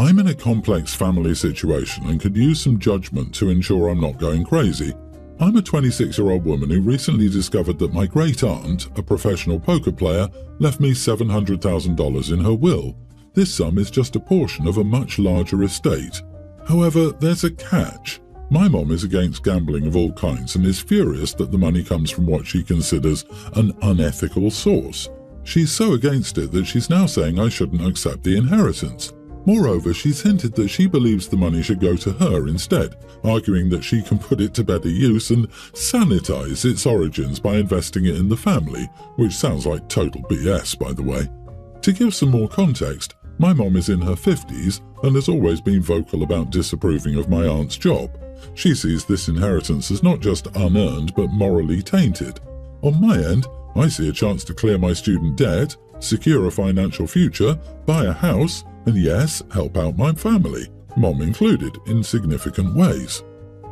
I'm in a complex family situation and could use some judgment to ensure I'm not going crazy. I'm a 26-year-old woman who recently discovered that my great-aunt, a professional poker player, left me $700,000 in her will. This sum is just a portion of a much larger estate. However, there's a catch. My mom is against gambling of all kinds and is furious that the money comes from what she considers an unethical source. She's so against it that she's now saying I shouldn't accept the inheritance. Moreover, she's hinted that she believes the money should go to her instead, arguing that she can put it to better use and sanitize its origins by investing it in the family, which sounds like total BS, by the way. To give some more context, my mom is in her 50s and has always been vocal about disapproving of my aunt's job. She sees this inheritance as not just unearned but morally tainted. On my end, I see a chance to clear my student debt, secure a financial future, buy a house, and yes, help out my family, mom included, in significant ways.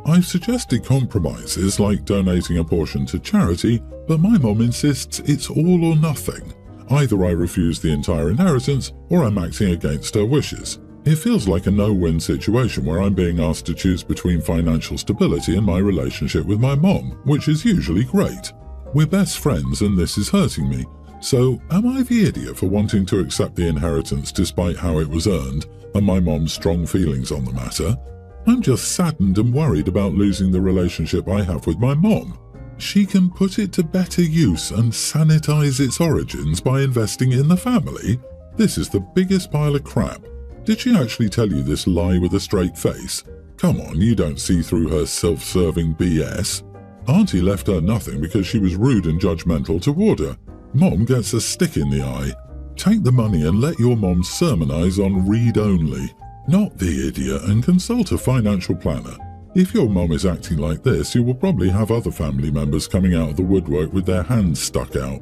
I've suggested compromises like donating a portion to charity, but my mom insists it's all or nothing. Either I refuse the entire inheritance or I'm acting against her wishes. It feels like a no-win situation where I'm being asked to choose between financial stability and my relationship with my mom, which is usually great. We're best friends and this is hurting me. So, am I the idiot for wanting to accept the inheritance despite how it was earned and my mom's strong feelings on the matter? I'm just saddened and worried about losing the relationship I have with my mom. She can put it to better use and sanitize its origins by investing in the family? This is the biggest pile of crap. Did she actually tell you this lie with a straight face? Come on, you don't see through her self-serving BS. Auntie left her nothing because she was rude and judgmental toward her. Mom gets a stick in the eye. Take the money and let your mom sermonize on read-only. Not the idiot, and consult a financial planner. If your mom is acting like this, you will probably have other family members coming out of the woodwork with their hands stuck out.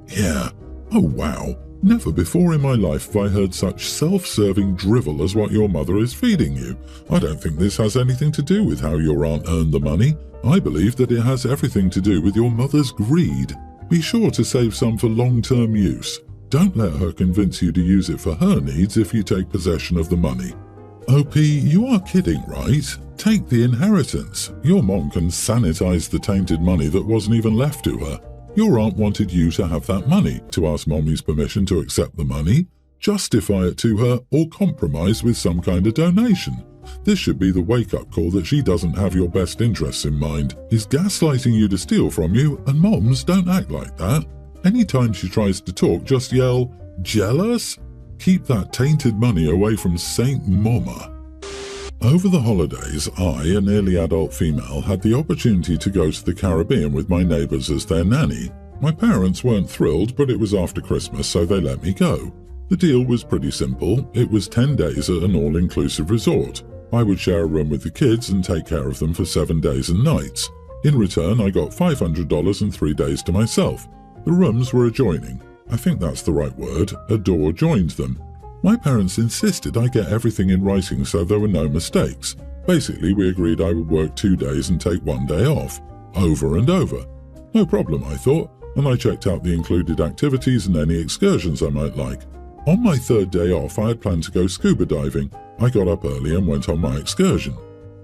Yeah. Oh wow. Never before in my life have I heard such self-serving drivel as what your mother is feeding you. I don't think this has anything to do with how your aunt earned the money. I believe that it has everything to do with your mother's greed. Be sure to save some for long-term use. Don't let her convince you to use it for her needs if you take possession of the money. OP, you are kidding, right? Take the inheritance. Your mom can sanitize the tainted money that wasn't even left to her. Your aunt wanted you to have that money, to ask mommy's permission to accept the money, justify it to her, or compromise with some kind of donation. This should be the wake-up call that she doesn't have your best interests in mind, is gaslighting you to steal from you, and moms don't act like that. Anytime she tries to talk, just yell, "Jealous?" Keep that tainted money away from Saint Mama. Over the holidays, I, a nearly adult female, had the opportunity to go to the Caribbean with my neighbours as their nanny. My parents weren't thrilled, but it was after Christmas, so they let me go. The deal was pretty simple. It was 10 days at an all-inclusive resort. I would share a room with the kids and take care of them for 7 days and nights. In return, I got $500 and 3 days to myself. The rooms were adjoining. I think that's the right word. A door joined them. My parents insisted I get everything in writing so there were no mistakes. Basically, we agreed I would work 2 days and take 1 day off. Over and over. No problem, I thought, and I checked out the included activities and any excursions I might like. On my 3rd day off, I had planned to go scuba diving. I got up early and went on my excursion.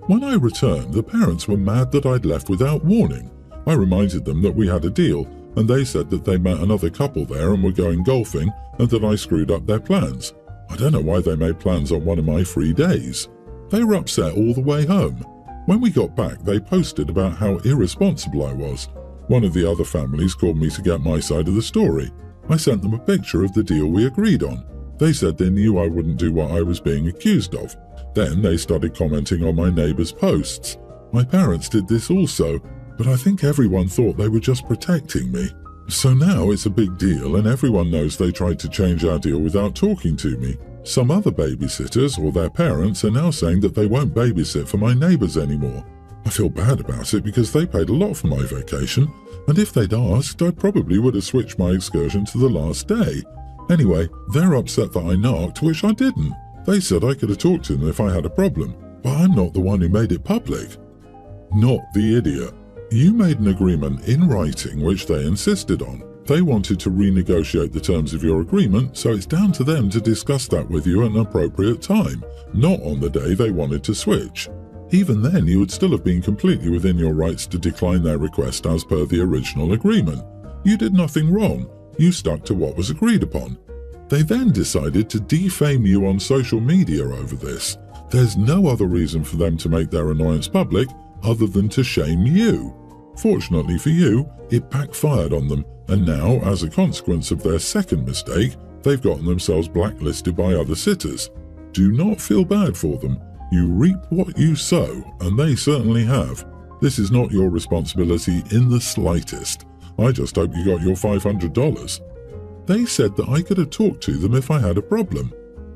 When I returned, the parents were mad that I'd left without warning. I reminded them that we had a deal, and they said that they met another couple there and were going golfing, and that I screwed up their plans. I don't know why they made plans on one of my free days. They were upset all the way home. When we got back, they posted about how irresponsible I was. One of the other families called me to get my side of the story. I sent them a picture of the deal we agreed on. They said they knew I wouldn't do what I was being accused of. Then they started commenting on my neighbours' posts. My parents did this also, but I think everyone thought they were just protecting me. So now it's a big deal and everyone knows they tried to change our deal without talking to me. Some other babysitters or their parents are now saying that they won't babysit for my neighbours anymore. I feel bad about it because they paid a lot for my vacation, and if they'd asked, I probably would have switched my excursion to the last day. Anyway, they're upset that I knocked, which I didn't. They said I could have talked to them if I had a problem, but I'm not the one who made it public. Not the idiot. You made an agreement in writing which they insisted on. They wanted to renegotiate the terms of your agreement, so it's down to them to discuss that with you at an appropriate time, not on the day they wanted to switch. Even then, you would still have been completely within your rights to decline their request as per the original agreement. You did nothing wrong. You stuck to what was agreed upon. They then decided to defame you on social media over this. There's no other reason for them to make their annoyance public other than to shame you. Fortunately for you, it backfired on them, and now, as a consequence of their second mistake, they've gotten themselves blacklisted by other sitters. Do not feel bad for them. You reap what you sow, and they certainly have. This is not your responsibility in the slightest. I just hope you got your $500. They said that I could have talked to them if I had a problem.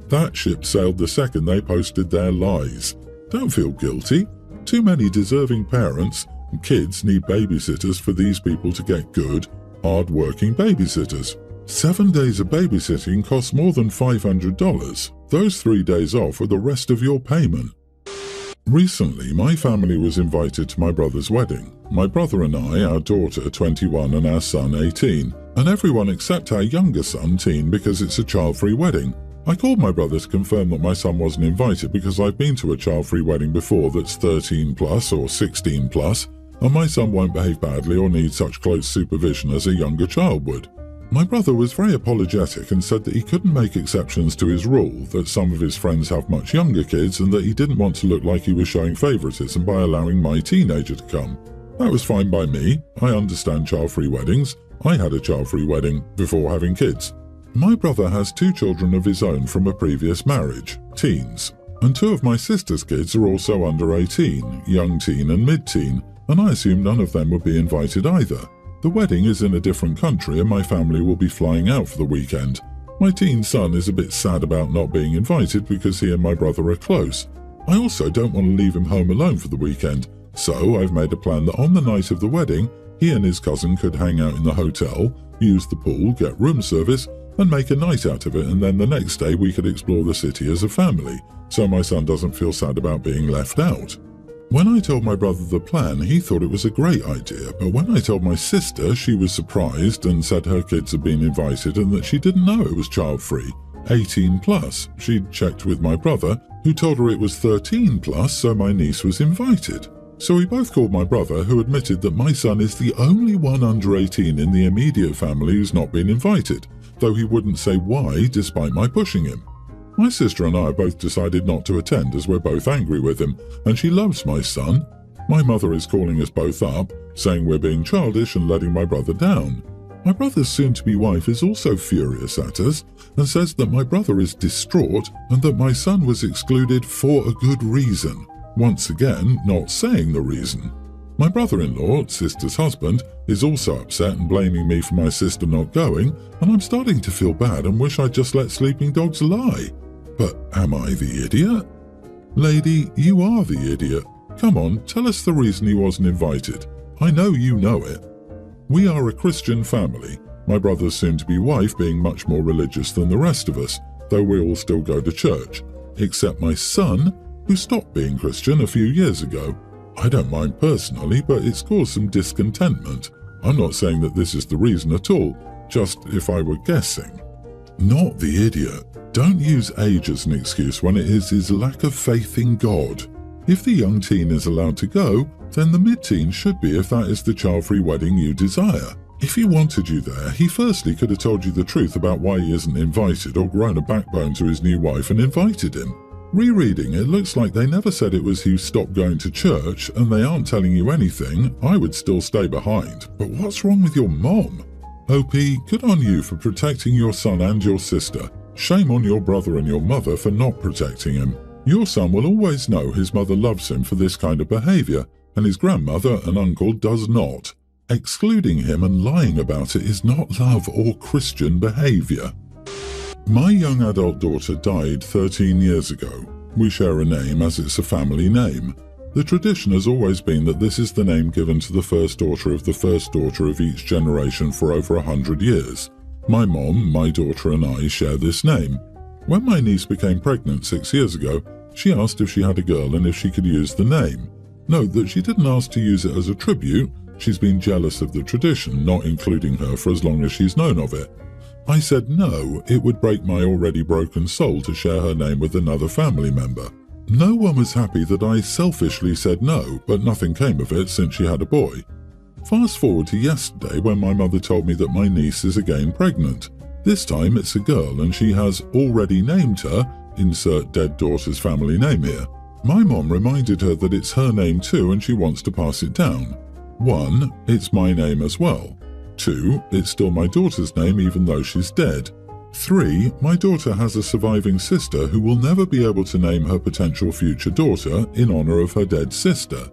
That ship sailed the second they posted their lies. Don't feel guilty. Too many deserving parents and kids need babysitters for these people to get good, hard-working babysitters. 7 days of babysitting costs more than $500. Those 3 days off are the rest of your payment. Recently, my family was invited to my brother's wedding. My brother and I, our daughter 21 and our son 18, and everyone except our younger son teen because it's a child-free wedding. I called my brother to confirm that my son wasn't invited because I've been to a child-free wedding before that's 13 plus or 16 plus, and my son won't behave badly or need such close supervision as a younger child would. My brother was very apologetic and said that he couldn't make exceptions to his rule, that some of his friends have much younger kids and that he didn't want to look like he was showing favoritism by allowing my teenager to come. That was fine by me. I understand child-free weddings. I had a child-free wedding before having kids. My brother has 2 children of his own from a previous marriage, teens, and 2 of my sister's kids are also under 18, young teen and mid-teen, and I assume none of them would be invited either. The wedding is in a different country and my family will be flying out for the weekend. My teen son is a bit sad about not being invited because he and my brother are close. I also don't want to leave him home alone for the weekend, so I've made a plan that on the night of the wedding, he and his cousin could hang out in the hotel, use the pool, get room service, and make a night out of it, and then the next day we could explore the city as a family, so my son doesn't feel sad about being left out. When I told my brother the plan, he thought it was a great idea, but when I told my sister, she was surprised and said her kids had been invited and that she didn't know it was child-free. 18 plus. She'd checked with my brother, who told her it was 13 plus, so my niece was invited. So we both called my brother, who admitted that my son is the only one under 18 in the immediate family who's not been invited, though he wouldn't say why despite my pushing him. My sister and I both decided not to attend as we're both angry with him, and she loves my son. My mother is calling us both up, saying we're being childish and letting my brother down. My brother's soon-to-be wife is also furious at us and says that my brother is distraught and that my son was excluded for a good reason. Once again, not saying the reason. My brother-in-law, sister's husband, is also upset and blaming me for my sister not going, and I'm starting to feel bad and wish I'd just let sleeping dogs lie. But am I the idiot? Lady, you are the idiot. Come on, tell us the reason he wasn't invited. I know you know it. We are a Christian family, my brother's soon-to-be wife being much more religious than the rest of us, though we all still go to church, except my son, who stopped being Christian a few years ago. I don't mind personally, but it's caused some discontentment. I'm not saying that this is the reason at all, just if I were guessing. Not the idiot. Don't use age as an excuse when it is his lack of faith in God. If the young teen is allowed to go, then the mid-teen should be if that is the child-free wedding you desire. If he wanted you there, he firstly could have told you the truth about why he isn't invited or grown a backbone to his new wife and invited him. Rereading, it looks like they never said it was he stopped going to church and they aren't telling you anything. I would still stay behind. But what's wrong with your mom? OP, good on you for protecting your son and your sister. Shame on your brother and your mother for not protecting him. Your son will always know his mother loves him for this kind of behavior, and his grandmother and uncle does not. Excluding him and lying about it is not love or Christian behavior. My young adult daughter died 13 years ago. We share a name as it's a family name. The tradition has always been that this is the name given to the first daughter of each generation for over 100 years. My mom, my daughter and I share this name. When my niece became pregnant 6 years ago, she asked if she had a girl and if she could use the name. Note that she didn't ask to use it as a tribute, She's been jealous of the tradition, not including her for as long as she's known of it. I said no, it would break my already broken soul to share her name with another family member. No one was happy that I selfishly said no, but nothing came of it since she had a boy. Fast forward to yesterday when my mother told me that my niece is again pregnant. This time it's a girl and she has already named her, insert dead daughter's family name here. My mom reminded her that it's her name too and she wants to pass it down. 1. It's my name as well. 2. It's still my daughter's name even though she's dead. 3. My daughter has a surviving sister who will never be able to name her potential future daughter in honor of her dead sister.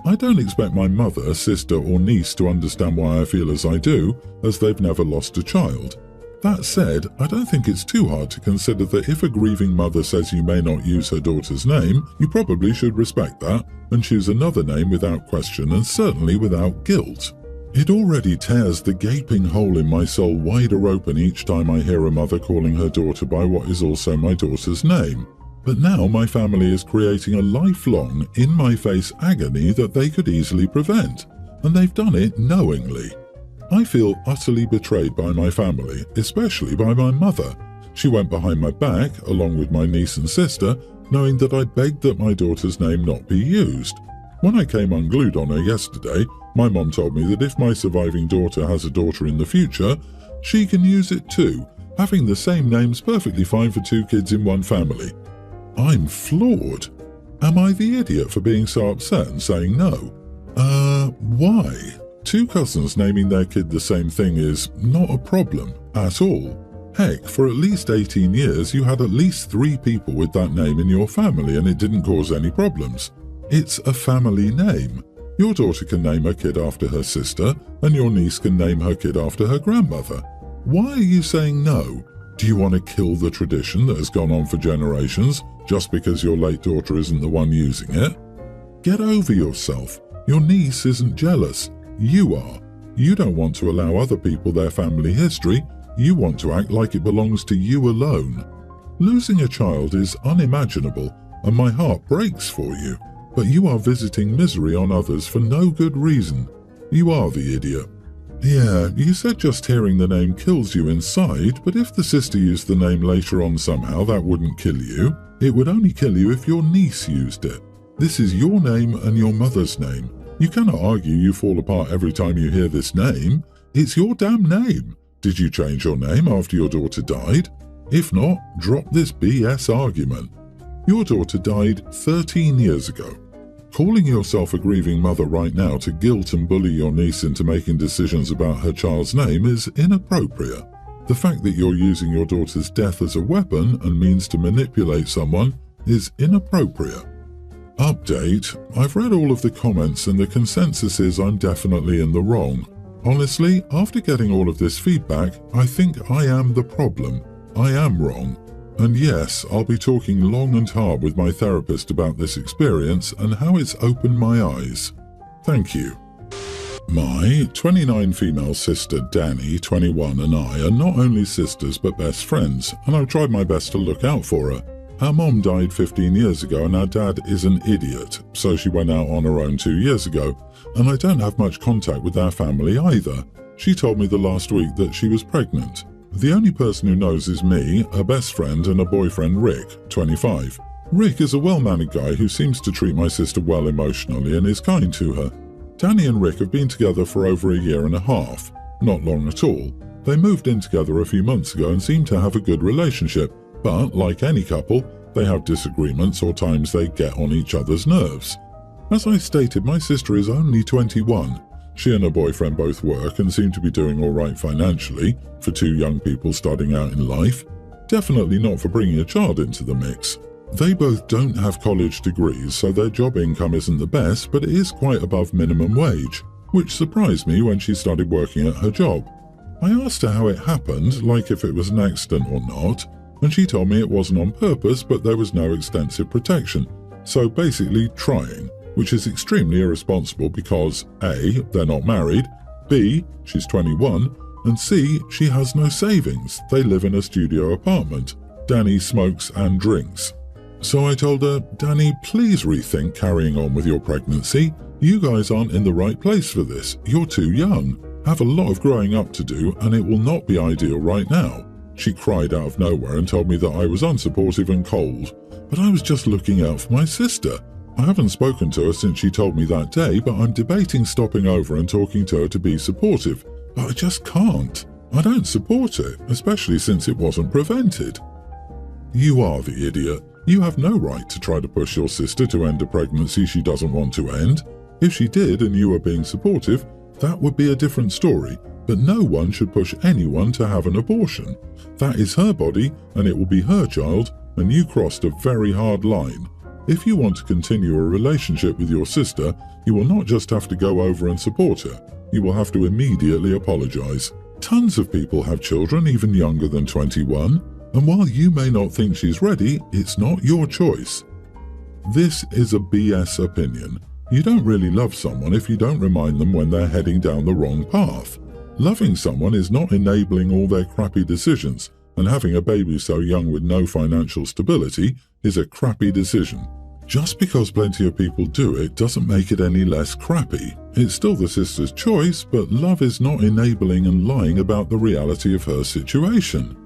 I don't expect my mother, sister or niece to understand why I feel as I do, as they've never lost a child. That said, I don't think it's too hard to consider that if a grieving mother says you may not use her daughter's name, you probably should respect that and choose another name without question and certainly without guilt. It already tears the gaping hole in my soul wider open each time I hear a mother calling her daughter by what is also my daughter's name. But now my family is creating a lifelong, in-my-face agony that they could easily prevent, and they've done it knowingly. I feel utterly betrayed by my family, especially by my mother. She went behind my back, along with my niece and sister, knowing that I begged that my daughter's name not be used. When I came unglued on her yesterday, my mom told me that if my surviving daughter has a daughter in the future, she can use it too, having the same name's perfectly fine for 2 kids in one family. I'm floored. Am I the idiot for being so upset and saying no? Why? 2 cousins naming their kid the same thing is not a problem at all. Heck, for at least 18 years you had at least 3 people with that name in your family and it didn't cause any problems. It's a family name. Your daughter can name her kid after her sister, and your niece can name her kid after her grandmother. Why are you saying no? Do you want to kill the tradition that has gone on for generations just because your late daughter isn't the one using it? Get over yourself. Your niece isn't jealous. You are. You don't want to allow other people their family history. You want to act like it belongs to you alone. Losing a child is unimaginable, and my heart breaks for you. But you are visiting misery on others for no good reason. You are the idiot. Yeah, you said just hearing the name kills you inside, but if the sister used the name later on somehow, that wouldn't kill you. It would only kill you if your niece used it. This is your name and your mother's name. You cannot argue you fall apart every time you hear this name. It's your damn name. Did you change your name after your daughter died? If not, drop this BS argument. Your daughter died 13 years ago. Calling yourself a grieving mother right now to guilt and bully your niece into making decisions about her child's name is inappropriate. The fact that you're using your daughter's death as a weapon and means to manipulate someone is inappropriate. Update: I've read all of the comments and the consensus is I'm definitely in the wrong. Honestly, after getting all of this feedback, I think I am the problem. I am wrong. And yes, I'll be talking long and hard with my therapist about this experience and how it's opened my eyes. Thank you. My 29 female sister Danny, 21, and I are not only sisters but best friends, and I've tried my best to look out for her. Our mom died 15 years ago and our dad is an idiot, so she went out on her own 2 years ago, and I don't have much contact with our family either. She told me the last week that she was pregnant. The only person who knows is me, her best friend, and her boyfriend Rick, 25. Rick is a well-mannered guy who seems to treat my sister well emotionally and is kind to her. Danny and Rick have been together for over a year and a half. Not long at all. They moved in together a few months ago and seem to have a good relationship, but like any couple, they have disagreements or times they get on each other's nerves. As I stated, my sister is only 21. She and her boyfriend both work and seem to be doing all right financially for 2 young people starting out in life. Definitely not for bringing a child into the mix. They both don't have college degrees, so their job income isn't the best, but it is quite above minimum wage, which surprised me when she started working at her job. I asked her how it happened, like if it was an accident or not, and she told me it wasn't on purpose, but there was no extensive protection. So basically trying. Which is extremely irresponsible because A, they're not married, B, she's 21, and C, she has no savings. They live in a studio apartment. Danny smokes and drinks. So I told her, Danny, please rethink carrying on with your pregnancy. You guys aren't in the right place for this. You're too young. Have a lot of growing up to do, and it will not be ideal right now." She cried out of nowhere and told me that I was unsupportive and cold. But I was just looking out for my sister. I haven't spoken to her since she told me that day, but I'm debating stopping over and talking to her to be supportive. But I just can't. I don't support it, especially since it wasn't prevented. You are the idiot. You have no right to try to push your sister to end a pregnancy she doesn't want to end. If she did and you were being supportive, that would be a different story, but no one should push anyone to have an abortion. That is her body, and it will be her child, and you crossed a very hard line. If you want to continue a relationship with your sister, you will not just have to go over and support her. You will have to immediately apologize. Tons of people have children even younger than 21, and while you may not think she's ready, it's not your choice. This is a BS opinion. You don't really love someone if you don't remind them when they're heading down the wrong path. Loving someone is not enabling all their crappy decisions, and having a baby so young with no financial stability is a crappy decision. Just because plenty of people do it doesn't make it any less crappy. It's still the sister's choice, but love is not enabling and lying about the reality of her situation.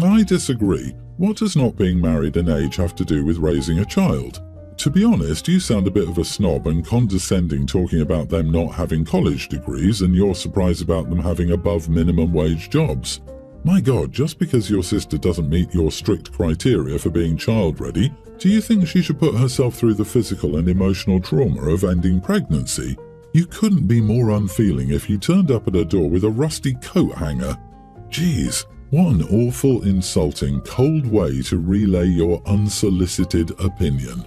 I disagree. What does not being married and age have to do with raising a child? To be honest, you sound a bit of a snob and condescending talking about them not having college degrees and you're surprised about them having above minimum wage jobs. My God, just because your sister doesn't meet your strict criteria for being child-ready, do you think she should put herself through the physical and emotional trauma of ending pregnancy? You couldn't be more unfeeling if you turned up at her door with a rusty coat hanger. Geez, what an awful, insulting, cold way to relay your unsolicited opinion.